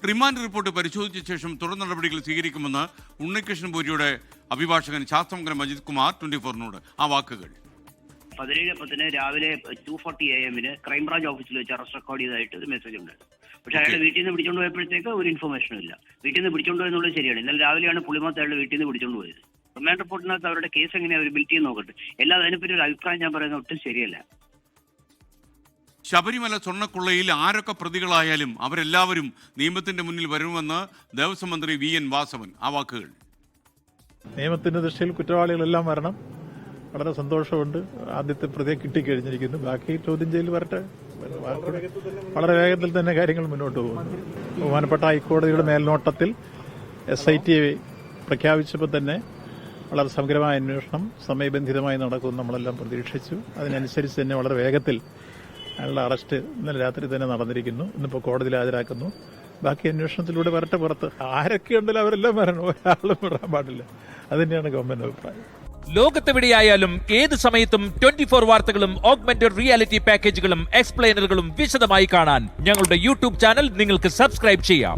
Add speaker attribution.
Speaker 1: Remand report പരിശോധിച്ച ശേഷം തുടർ നടപടികൾ സ്വീകരിക്കുമെന്ന് ഉണ്ണികൃഷ്ണൻ പൂരിയുടെ അഭിഭാഷകൻ ശാസ്ത്രമംഗലം അജിത് കുമാർ 24-നോട്. ആ വാക്കുകൾ:
Speaker 2: 17:10 രാവിലെ 2:40 AM ക്രൈംബ്രാഞ്ച് ഓഫീസിൽ വെച്ച് അറസ്റ്റ് റെക്കോർഡ് ചെയ്തതായിട്ട് ഒരു മെസ്സേജ് ഉണ്ടായിരുന്നു. പക്ഷേ അയാളുടെ വീട്ടിൽ നിന്ന് പിടിച്ചോണ്ട് പോയപ്പോഴത്തേക്ക് ഒരു ഇൻഫർമേഷനും ഇല്ല. വീട്ടിൽ നിന്ന് പിടിച്ചോണ്ട് പോയെന്നുള്ളത് ശരിയാണ്. ഇന്നലെ രാവിലെയാണ് പുളിമത്ത് അയാളുടെ വീട്ടിൽ നിന്ന് പിടിച്ചോണ്ട് പോയത്. റിമാൻഡ് റിപ്പോർട്ടിനകത്ത് അവരുടെ കേസ് എങ്ങനെയാണ് അവർ ബിൽറ്റ് ചെയ്ത് നോക്കട്ടെ. എല്ലാം അതിനെപ്പറ്റി ഒരു അഭിപ്രായം ഞാൻ പറയുന്നത് ഒട്ടും ശരിയല്ല.
Speaker 1: ശബരിമല സ്വർണ്ണക്കൊള്ളയിൽ ആരൊക്കെ പ്രതികളായാലും അവരെല്ലാവരും നിയമത്തിന്റെ മുന്നിൽ വരുമെന്ന് ദേവസ്വം മന്ത്രി VN വാസവൻ. ആ വാക്കുകൾ:
Speaker 3: നിയമത്തിന്റെ ദൃഷ്ടിയിൽ കുറ്റവാളികളെല്ലാം വരണം. വളരെ സന്തോഷമുണ്ട്. ആദ്യത്തെ പ്രതിയെ കിട്ടിക്കഴിഞ്ഞിരിക്കുന്നു. ബാക്കി ചോദ്യം ചെയ്യൽ വരട്ടെ. വളരെ വേഗത്തിൽ തന്നെ കാര്യങ്ങൾ മുന്നോട്ട് പോകുന്നു. ബഹുമാനപ്പെട്ട ഹൈക്കോടതിയുടെ മേൽനോട്ടത്തിൽ SIT പ്രഖ്യാപിച്ചപ്പോൾ തന്നെ വളരെ സമഗ്രമായ അന്വേഷണം സമയബന്ധിതമായി നടക്കുമെന്ന് നമ്മളെല്ലാം പ്രതീക്ഷിച്ചു. അതിനനുസരിച്ച് തന്നെ വളരെ വേഗത്തിൽ അയാളുടെ അറസ്റ്റ് ഇന്നലെ രാത്രി തന്നെ നടന്നിരിക്കുന്നു. ഇന്നിപ്പോൾ കോടതിയിൽ ഹാജരാക്കുന്നു. ബാക്കി അന്വേഷണത്തിലൂടെ വരട്ടെ പുറത്ത്. ആരൊക്കെയുണ്ടല്ലോ അവരെല്ലാം വരണം. ഒരാളും വിടാൻ പാടില്ല. അത് തന്നെയാണ് ഗവൺമെന്റ് അഭിപ്രായം.
Speaker 4: ലോകത്തെവിടെയായാലും ഏത് സമയത്തും 24 വാർത്തകളും ഓഗ്മെന്റഡ് റിയാലിറ്റി പാക്കേജുകളും എക്സ്പ്ലെയിനറുകളും വിശദമായി കാണാൻ ഞങ്ങളുടെ YouTube ചാനൽ നിങ്ങൾക്ക് സബ്സ്ക്രൈബ് ചെയ്യാം.